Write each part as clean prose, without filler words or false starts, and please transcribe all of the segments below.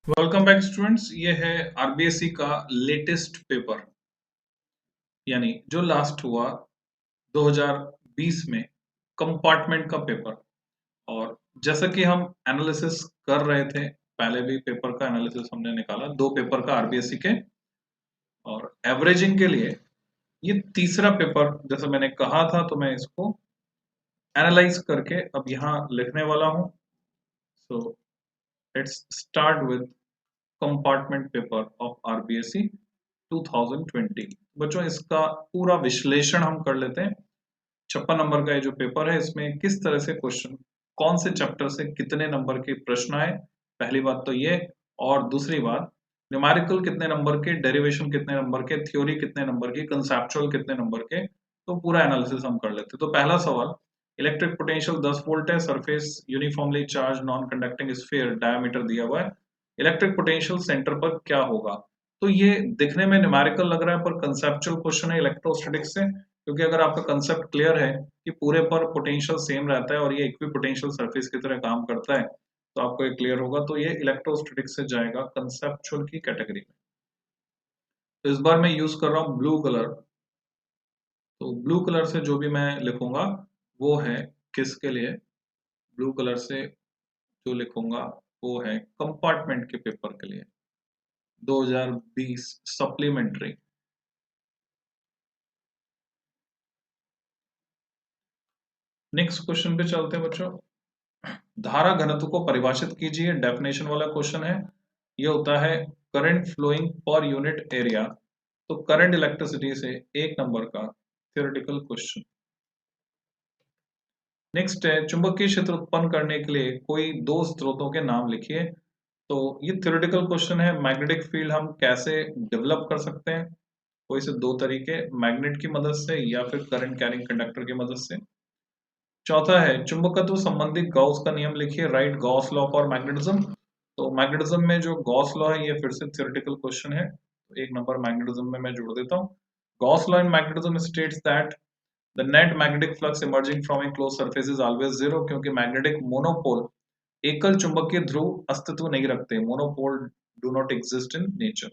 Welcome back students. ये है RBSC का लेटेस्ट पेपर, यानी जो लास्ट हुआ 2020 में, कंपार्टमेंट का पेपर। और जैसा कि हम एनालिसिस कर रहे थे, पहले भी पेपर का एनालिसिस हमने निकाला, दो पेपर का आरबीएससी के, और एवरेजिंग के लिए ये तीसरा पेपर जैसा मैंने कहा था, तो मैं इसको एनालाइज करके अब यहाँ लिखने वाला हूँ। So let's start with compartment paper of RBSC 2020। बच्चों, इसका पूरा विश्लेषण हम कर लेते हैं। 56 नंबर का ये जो पेपर है, इसमें किस तरह से क्वेश्चन, कौन से चैप्टर से कितने नंबर के प्रश्न आए, पहली बात तो ये। और दूसरी बात, न्यूमेरिकल कितने नंबर के, डेरिवेशन कितने नंबर के, थ्योरी कितने नंबर की, कंसेप्चुअल कितने नंबर के, तो पूरा एनालिसिस हम कर लेते हैं। तो पहला सवाल, इलेक्ट्रिक पोटेंशियल 10 वोल्ट है, surface uniformly charge non conducting sphere, diameter दिया हुआ है, इलेक्ट्रिक पोटेंशियल सेंटर पर क्या होगा। तो ये दिखने में न्यूमेरिकल लग रहा है, पर कंसेप्चुअल क्वेश्चन है इलेक्ट्रोस्टैटिक्स से। क्योंकि अगर आपका कंसेप्ट क्लियर है कि पूरे पर पोटेंशियल सेम रहता है और ये इक्विपोटेंशियल सरफेस की तरह काम करता है, तो आपको ये क्लियर होगा। तो ये इलेक्ट्रोस्टैटिक्स से जाएगा कंसेप्चुअल की कैटेगरी में। तो इस बार मैं यूज कर रहा हूँ ब्लू कलर। तो ब्लू कलर से जो भी मैं लिखूंगा वो है किसके लिए, ब्लू कलर से जो लिखूंगा वो है कंपार्टमेंट के पेपर के लिए, 2020 सप्लीमेंट्री। नेक्स्ट क्वेश्चन पे चलते हैं बच्चों। धारा घनत्व को परिभाषित कीजिए, डेफिनेशन वाला क्वेश्चन है। ये होता है करंट फ्लोइंग पर यूनिट एरिया। तो करंट इलेक्ट्रिसिटी से एक नंबर का थ्योरेटिकल क्वेश्चन। नेक्स्ट है, चुंबकीय क्षेत्र उत्पन्न करने के लिए कोई दो स्रोतों के नाम लिखिए। तो ये थ्योरेटिकल क्वेश्चन है, मैग्नेटिक फील्ड हम कैसे डेवलप कर सकते हैं, कोई से दो तरीके, मैग्नेट की मदद से या फिर करंट कैरिंग कंडक्टर की मदद से। चौथा है, चुंबकत्व संबंधी गॉस का नियम लिखिए, right Gauss law for magnetism. तो मैग्नेटिज्म में जो गॉस लॉ है, ये फिर से थ्योरेटिकल क्वेश्चन है, तो एक नंबर मैग्नेटिज्म में मैं जोड़ देता हूँ। Gauss law in magnetism states that the net magnetic flux emerging from A close surface is always zero, क्योंकि मैग्नेटिक मोनोपोल, एकल चुंबकीय ध्रुव अस्तित्व नहीं रखते, monopole do not exist in nature.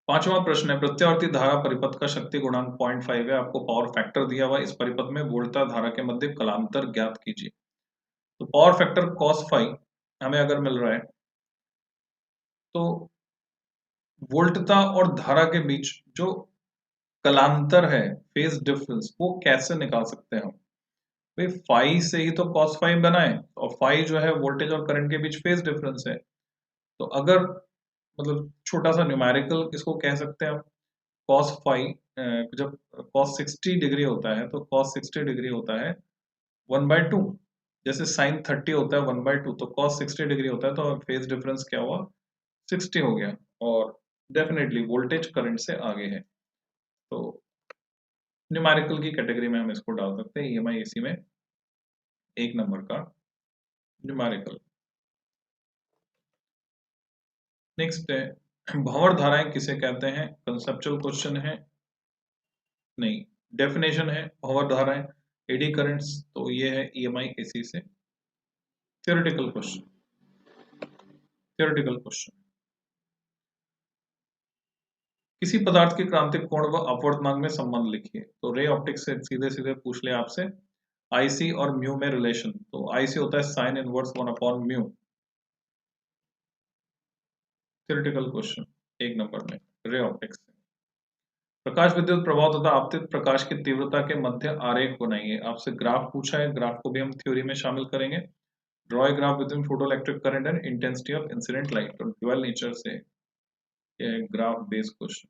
पांचवा प्रश्न है, प्रत्यावर्ती धारा परिपथ का शक्ति गुणांक 0.5 है, आपको पावर फैक्टर दिया हुआ है, इस परिपथ में वोल्टता धारा के मध्य कलांतर ज्ञात कीजिए। तो पावर फैक्टर cos फाई हमें अगर मिल रहा है, तो वोल्टता और धारा के बीच जो कलांतर है, फेज डिफरेंस, वो कैसे निकाल सकते हैं हम। भाई फाई से ही तो cos फाई बना है, और फाई जो है वोल्टेज और करंट के बीच फेज डिफरेंस है। तो अगर मतलब छोटा सा न्यूमेरिकल इसको कह सकते हैं हम, cos फाई जब cos 60 डिग्री होता है, तो cos 60 डिग्री होता है 1/2। जैसे sin 30 होता है 1/2, तो cos 60 डिग्री होता है, तो फेज डिफरेंस क्या हुआ, 60 हो गया। और डेफिनेटली वोल्टेज करंट से आगे है, तो न्यूमेरिकल की कैटेगरी में हम इसको डाल सकते हैं, ईएमआई एसी में एक नंबर का न्यूमेरिकल। नेक्स्ट है, भंवर धाराएं किसे कहते हैं, कंसेप्चुअल क्वेश्चन है, नहीं डेफिनेशन है भंवर धाराएं, एडी करंट्स, तो ये है ईएमआई एसी से थ्योरेटिकल क्वेश्चन। थ्योरेटिकल क्वेश्चन, किसी पदार्थ के क्रांतिक कोण व अपवर्तनांक में संबंध लिखिए। तो रे ऑप्टिक्स से सीधे सीधे पूछ लिया आपसे, आईसी और म्यू में रिलेशन। तो आईसी होता है साइन इनवर्स 1/म्यू। थ्योरेटिकल क्वेश्चन एक नंबर में रे ऑप्टिक्स से। प्रकाश विद्युत प्रभाव तथा आपतित प्रकाश की तीव्रता के मध्य आरेख बनाइए। आपसे ग्राफ पूछा है, ग्राफ को भी हम थ्योरी में शामिल करेंगे। Draw a graph between photoelectric current and intensity of incident light. तो ड्यूअल नेचर से ये ग्राफ बेस्ड क्वेश्चन,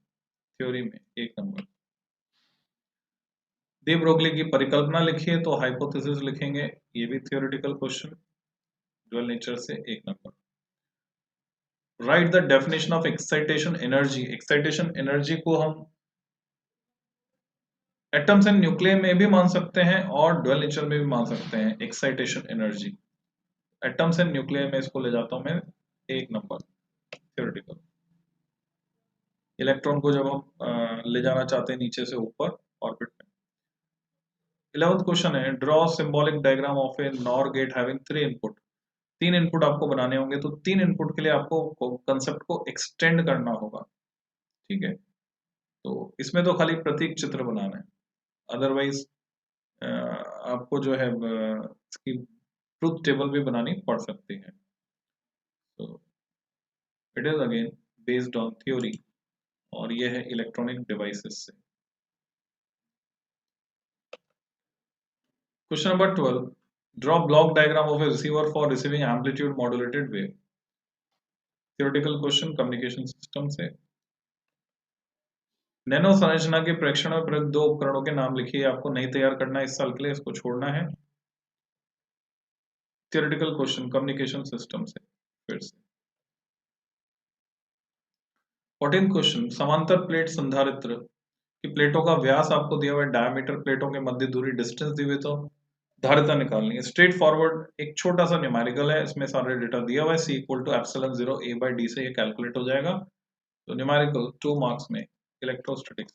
थ्योरी में एक नंबर। दे ब्रोगली की परिकल्पना लिखिए, तो हाइपोथेसिस लिखेंगे, ये भी थ्योरेटिकल क्वेश्चन, ड्यूअल नेचर से एक number. Right the definition of excitation energy. Excitation energy को हम एटम्स एंड न्यूक्लियर में भी मान सकते हैं और ड्यूअल नेचर में भी मान सकते हैं। Excitation energy atoms and nuclear में इसको ले जाता हूं मैं एक नंबर थ्योरेटिकल। इलेक्ट्रॉन को जब हम ले जाना चाहते हैं नीचे से ऊपर ऑर्बिट में। 11th क्वेश्चन है, draw symbolic diagram of a NOR gate having 3 input. 3 input आपको बनाने होंगे, तो 3 इनपुट के लिए आपको कंसेप्ट को एक्सटेंड करना होगा। ठीक है, तो इसमें तो खाली प्रतीक चित्र बनाना है, अदरवाइज आपको जो है इसकी ट्रुथ टेबल भी बनानी पड़ सकती है। तो it is again based on theory, और ये है इलेक्ट्रॉनिक डिवाइसेस से। Question number 12, draw block diagram of A receiver for receiving amplitude modulated wave. Theoretical question communication system से। नैनो संरचना के प्रेक्षण में प्रयुक्त 2 उपकरणों के नाम लिखिए। आपको नहीं तैयार करना है इस साल के लिए, इसको छोड़ना है। थ्योरेटिकल क्वेश्चन कम्युनिकेशन सिस्टम से फिर से। 14th क्वेश्चन, समांतर प्लेट संधारित्र की प्लेटों का व्यास आपको दिया हुआ है, डायमीटर प्लेटों के मध्य दूरी डिस्टेंस दी हुई, तो धारिता निकालनी है। स्ट्रेट फॉरवर्ड एक छोटा सा न्यूमेरिकल है, इसमें सारे डेटा दिया हुआ है। C equal to epsilon 0 A by D से ये कैलकुलेट हो जाएगा। तो न्यूमेरिकल 2 मार्क्स में इलेक्ट्रोस्टैटिक्स।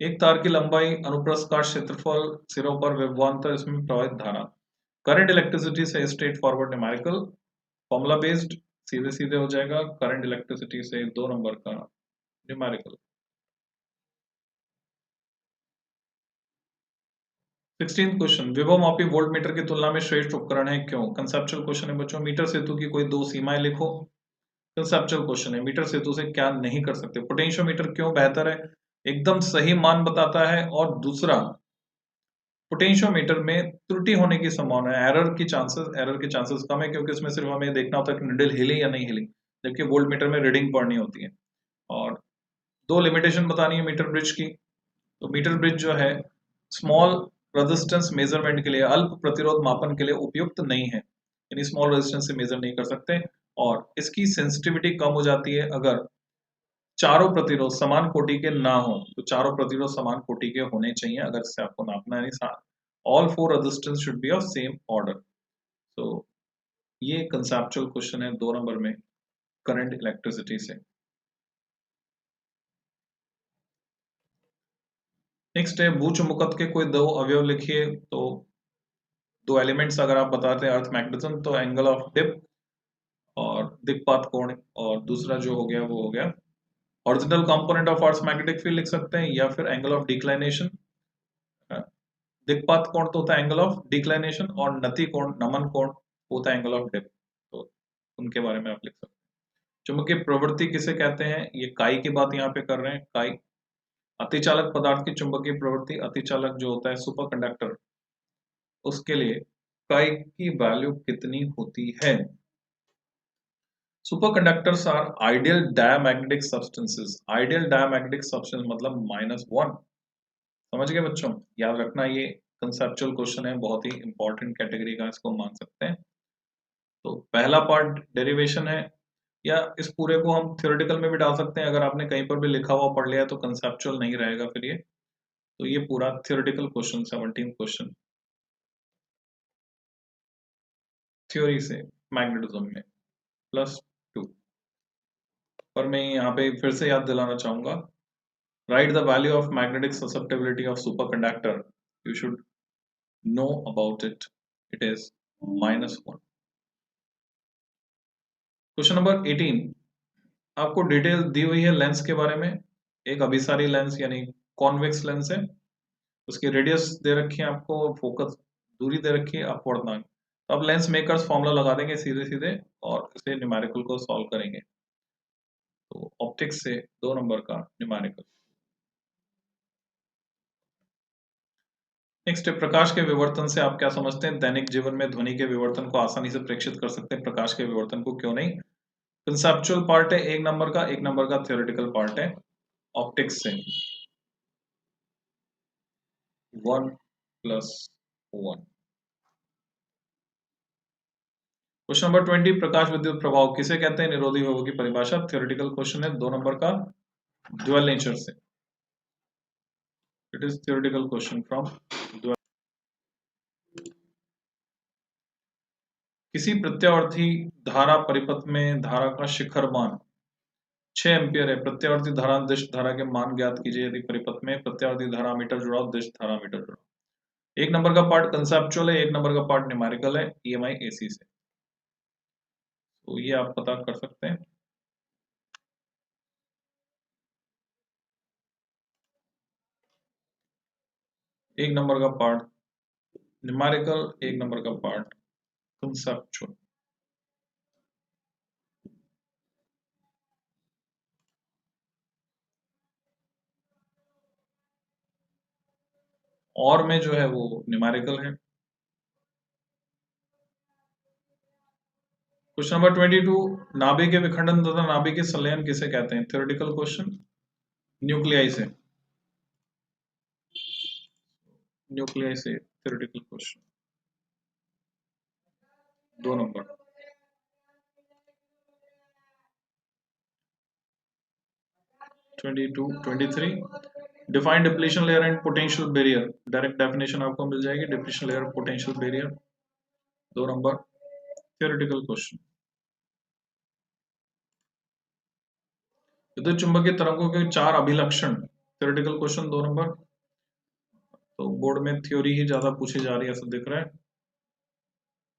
एक तार की लंबाई, अनुप्रस्थ काट, क्षेत्रफल, सिरों पर विभवांतर, इसमें प्रवाहित धारा। करंट इलेक्ट्रिसिटी से straight forward numerical, formula based, सीधे सीधे हो जाएगा। करंट इलेक्ट्रिसिटी से 2 नंबर का न्यूमेरिकल। 16th क्वेश्चन, विभव मापी वोल्ट मीटर की तुलना में श्रेष्ठ उपकरण है, क्यों? कंसेप्चुअल क्वेश्चन है बच्चों। मीटर सेतु की कोई 2 सीमाएं लिखो। कंसेप्चुअल क्वेश्चन है, मीटर सेतु से क्या नहीं कर सकते। पोटेंशियोमीटर क्यों बेहतर है? एकदम सही मान बताता है, और दूसरा पोटेंशियोमीटर में त्रुटि होने की संभावना है, एरर के चांसेस कम है, क्योंकि उसमें सिर्फ हमें देखना होता है कि निडल हिली या नहीं हिली, जबकि वोल्ट मीटर में रीडिंग पढ़नी होती है। और 2 लिमिटेशन बतानी है मीटर ब्रिज की। तो मीटर ब्रिज जो है स्मॉल रेजिस्टेंस मेजरमेंट के लिए, अल्प प्रतिरोध मापन के लिए उपयुक्त नहीं है, यानी स्मॉल रेजिस्टेंस से मेजर नहीं कर सकते। और इसकी सेंसिटिविटी कम हो जाती है अगर चारों प्रतिरोध समान कोटि के ना हो, तो चारों प्रतिरोध समान कोटि के होने चाहिए अगर इससे आपको नापना है। All 4 resistance should be of same order. तो ये कंसेप्चुअल क्वेश्चन है 2 नंबर में करंट इलेक्ट्रिसिटी से। नेक्स्ट है भूचुंबकत्व के कोई 2 अवयव लिखिए। तो 2 एलिमेंट्स अगर आप बताते हैं अर्थ मैग्नेटिज्म, तो एंगल ऑफ डिप और दिक्पात कोण, और दूसरा जो हो गया वो हो गया original component of earth magnetic field लिख सकते हैं, या फिर एंगल ऑफ डिक्लाइनेशन। दिक्पात कोण तो होता है एंगल ऑफ डिक्लाइनेशन, और नति कोण, नमन कोण होता है एंगल ऑफ डिप। तो उनके बारे में आप लिख सकते हैं। चुंबकीय प्रवृत्ति किसे कहते हैं? ये काई की बात यहाँ पे कर रहे हैं। काई अतिचालक पदार्थ की चुंबकीय प्रवृत्ति, अतिचालक जो होता है सुपर कंडक्टर, उसके लिए काई की वैल्यू कितनी होती है? Super conductors are ideal diamagnetic substances. Ideal diamagnetic substance मतलब -1। समझ गए बच्चों? याद रखना, ये कंसेप्चुअल क्वेश्चन है, बहुत ही इंपॉर्टेंट कैटेगरी का, इसको मान सकते हैं। तो पहला पार्ट डेरिवेशन है, या इस पूरे को हम थ्योरेटिकल में भी डाल सकते हैं। अगर आपने कहीं पर भी लिखा हुआ पढ़ लिया तो कंसेप्चुअल नहीं रहेगा फिर ये। तो ये पूरा थ्योरेटिकल क्वेश्चन 17 क्वेश्चन थ्योरी से मैग्नेटिज्म में +2। पर मैं यहाँ पे फिर से याद दिलाना चाहूंगा, right the value of magnetic susceptibility of super conductor, you should know about it, it is -1। Question number 18, आपको डिटेल दी हुई है लेंस के बारे में। एक अभिसारी लेंस यानी कॉन्वेक्स लेंस है, उसकी रेडियस दे रखी है आपको, फोकस दूरी दे रखी है, अपवर्तनांक। तो अब लेंस मेकर्स फॉर्मूला लगा देंगे सीधे सीधे, और इसे न्यूमेरिकल को सॉल्व करेंगे। तो ऑप्टिक्स से 2 नंबर का न्यूमेरिकल। नेक्स्ट है प्रकाश के विवर्तन से आप क्या समझते हैं? दैनिक जीवन में ध्वनि के विवर्तन को आसानी से प्रेक्षित कर सकते हैं, प्रकाश के विवर्तन को क्यों नहीं? कंसेप्चुअल पार्ट है 1 नंबर का, 1 नंबर का थ्योरेटिकल पार्ट है ऑप्टिक्स से 1+1। क्वेश्चन नंबर 20, प्रकाश विद्युत प्रभाव किसे कहते हैं? निरोधी विभव की परिभाषा। थ्योरेटिकल क्वेश्चन है 2 नंबर का, ड्यूअल नेचर से। It is theoretical question from dual. किसी प्रत्यावर्ती धारा परिपथ में धारा का शिखर मान 6 एम्पियर है। प्रत्यावर्ती धारा दिश धारा के मान ज्ञात कीजिए यदि परिपथ में प्रत्यावर्ती धारा मीटर जुड़ाव, दिश धारा मीटर जुड़ाव। एक नंबर का पार्ट कंसेप्चुअल है, एक नंबर का पार्ट न्यूमेरिकल है ईएमआई एसी से। तो ये आप पता कर सकते हैं। एक नंबर का पार्ट न्यूमेरिकल, एक नंबर का पार्ट कंसेप्चुअल। और में जो है वो न्यूमेरिकल है। क्वेश्चन नंबर 22, नाभिक के विखंडन तथा नाभिक के संलयन किसे कहते हैं? थ्योरेटिकल क्वेश्चन, न्यूक्लियाई से, न्यूक्लियाई से theoretical question. 2 number. 22, 23, define depletion layer and potential barrier. Direct definition आपको मिल जाएगी, depletion layer, potential barrier. 2 number theoretical question. विद्युत चुंबकीय तरंगों के 4 अभिलक्षण। Theoretical question. 2 नंबर। तो बोर्ड में थ्योरी ही ज्यादा पूछी जा रही है ऐसा दिख रहा है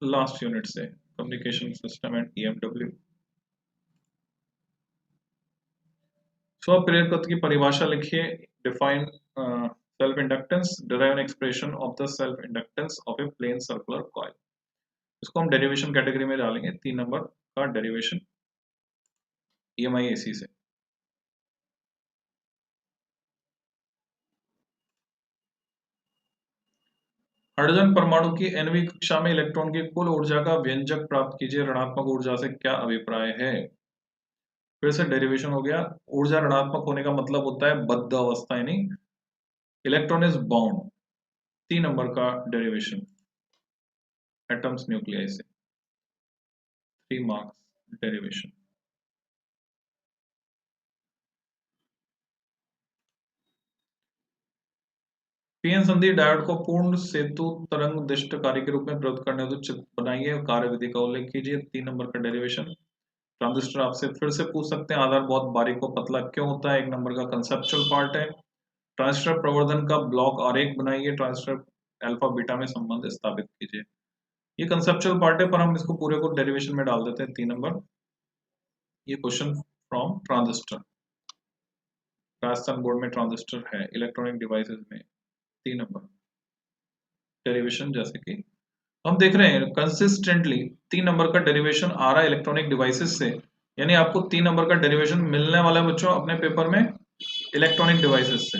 लास्ट यूनिट से, कम्युनिकेशन सिस्टम एंड ईएमडब्ल्यू। स्वप्रेरकत्व की परिभाषा लिखिए। Define self inductance, derive an expression of the self inductance of a plane circular coil. इसको हम डेरिवेशन कैटेगरी में डालेंगे। 3 नंबर का डेरिवेशन ईएमआई एसी से। हाइड्रोजन परमाणु की nवीं कक्षा में इलेक्ट्रॉन की कुल ऊर्जा का व्यंजक प्राप्त कीजिए। ऋणात्मक ऊर्जा से क्या अभिप्राय है? फिर से डेरिवेशन हो गया। ऊर्जा ऋणात्मक होने का मतलब होता है बद्ध अवस्था, यानी इलेक्ट्रॉन इज बाउंड। 3 नंबर का डेरिवेशन एटम्स न्यूक्लियाई से। 3 मार्क्स डेरिवेशन। पीएन संधि डायोड को पूर्ण सेतु तरंग दिष्ट कार्य के रूप में प्रयुक्त करने हेतु चित्र बनाइए और कार्य विधि का उल्लेख कीजिए। 3 नंबर का डेरिवेशन। ट्रांजिस्टर आपसे फिर से पूछ सकते हैं आधार बहुत बारीक व पतला क्यों होता है? 1 नंबर का कंसेप्चुअल पार्ट है। ट्रांजिस्टर प्रवर्धन का ब्लॉक आरेख बनाइए। ट्रांजिस्टर अल्फा बीटा में संबंध स्थापित कीजिए। ये कंसेप्चुअल पार्ट है पर हम इसको पूरे को डेरिवेशन में डाल देते हैं। 3 नंबर। ये question from transistor, Rajasthan board में ट्रांजिस्टर है इलेक्ट्रॉनिक डिवाइसेस में। 3 नंबर डेरिवेशन, जैसे कि हम देख रहे हैं कंसिस्टेंटली 3 नंबर का डेरिवेशन आ रहा है इलेक्ट्रॉनिक डिवाइसेस से, यानी आपको 3 नंबर का डेरिवेशन मिलने वाला है बच्चों अपने पेपर में इलेक्ट्रॉनिक डिवाइसेस से।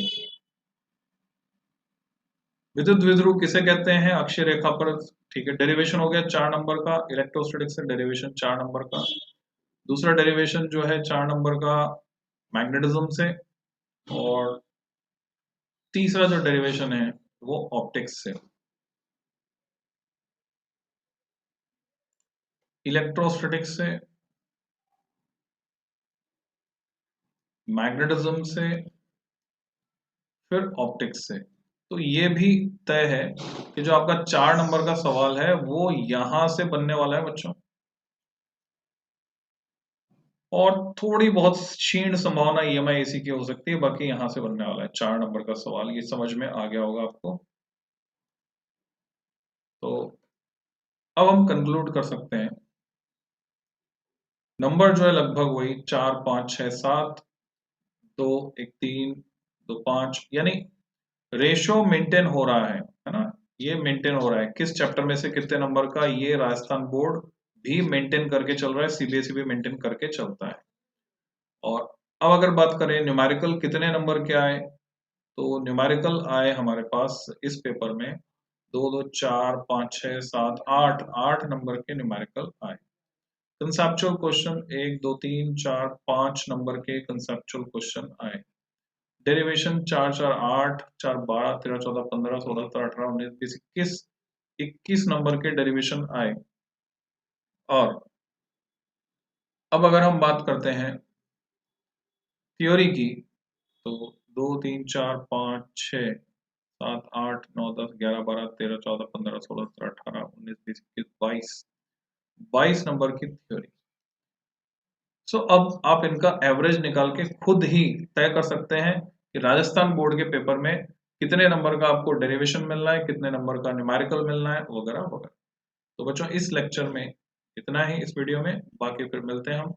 विद्युत द्विध्रुव किसे कहते हैं? अक्षीय रेखा पर। ठीक है, डेरिवेशन हो गया 4 नंबर का इलेक्ट्रोस्टैटिक से, डेरिवेशन 4 नंबर का। दूसरा डेरिवेशन जो है 4 नंबर का मैग्नेटिज्म से, और तीसरा जो डेरिवेशन है वो ऑप्टिक्स से। इलेक्ट्रोस्टैटिक से, मैग्नेटिज्म से, फिर ऑप्टिक्स से। तो ये भी तय है कि जो आपका 4 नंबर का सवाल है वो यहां से बनने वाला है बच्चों, और थोड़ी बहुत क्षीण संभावना ईएमआई एसी की हो सकती है, बाकी यहां से बनने वाला है 4 नंबर का सवाल। ये समझ में आ गया होगा आपको। तो अब हम कंक्लूड कर सकते हैं। नंबर जो है लगभग वही 4, 5, 6, 7, 2, 1, 3, 2, 5, यानी रेशो मेंटेन हो रहा है ना? ये मेंटेन हो रहा है किस चैप्टर में से कितने नंबर का, ये राजस्थान बोर्ड भी मेंटेन करके चल रहा है, सीबीएसई भी मेंटेन करके चलता है। और अब अगर बात करें न्यूमेरिकल कितने नंबर के आए, तो न्यूमेरिकल आए हमारे पास इस पेपर में 2, 2, 4, 5, 6, 7, 8, 8 नंबर के न्यूमेरिकल आए। कंसेप्चुअल क्वेश्चन 1, 2, 3, 4, 5 नंबर के कंसेप्चुअल क्वेश्चन आए। डेरिवेशन 4, 4, 8, 4, 12, 13, 14, 15, 16, 17, 18, 19, 20, 21, 21 नंबर के डेरिवेशन आए। और अब अगर हम बात करते हैं थ्योरी की, तो 2, 3, 4, 5, 6, 7, 8, 9, 10, 11, 12, 13, 14, 15, 16, 17, 18, 19, 20, 21, 22, 22 नंबर की थ्योरी। सो अब आप इनका एवरेज निकाल के खुद ही तय कर सकते हैं कि राजस्थान बोर्ड के पेपर में कितने नंबर का आपको डेरिवेशन मिलना है, कितने नंबर का न्यूमेरिकल मिलना है, वगैरह वगैरह। तो बच्चों इस लेक्चर में इतना ही इस वीडियो में, बाकी फिर मिलते हैं हम।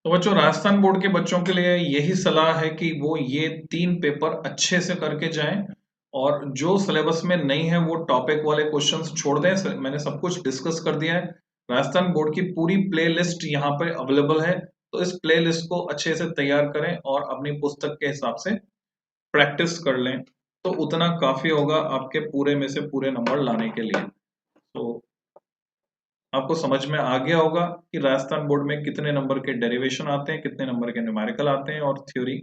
तो बच्चों राजस्थान बोर्ड के बच्चों के लिए यही सलाह है कि वो ये 3 पेपर अच्छे से करके जाएं, और जो सिलेबस में नहीं है वो टॉपिक वाले क्वेश्चंस छोड़ दें। मैंने सब कुछ डिस्कस कर दिया है। राजस्थान बोर्ड की पूरी प्लेलिस्ट यहाँ पे अवेलेबल है, तो इस प्लेलिस्ट को अच्छे से तैयार करें और अपनी पुस्तक के हिसाब से प्रैक्टिस कर लें, तो उतना काफी होगा आपके पूरे में से पूरे नंबर लाने के लिए। तो आपको समझ में आ गया होगा कि राजस्थान बोर्ड में कितने नंबर के डेरिवेशन आते हैं, कितने नंबर के न्यूमेरिकल आते हैं, और थ्योरी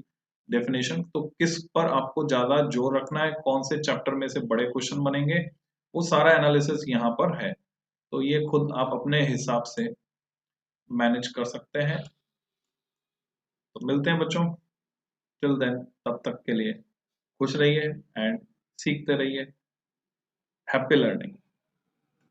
डेफिनेशन, तो किस पर आपको ज्यादा जोर रखना है, कौन से चैप्टर में से बड़े क्वेश्चन बनेंगे, वो सारा एनालिसिस यहाँ पर है। तो ये खुद आप अपने हिसाब से मैनेज कर सकते हैं। तो मिलते हैं बच्चों, टिल देन, तब तक के लिए खुश रहिए एंड सीखते रहिए। Happy learning.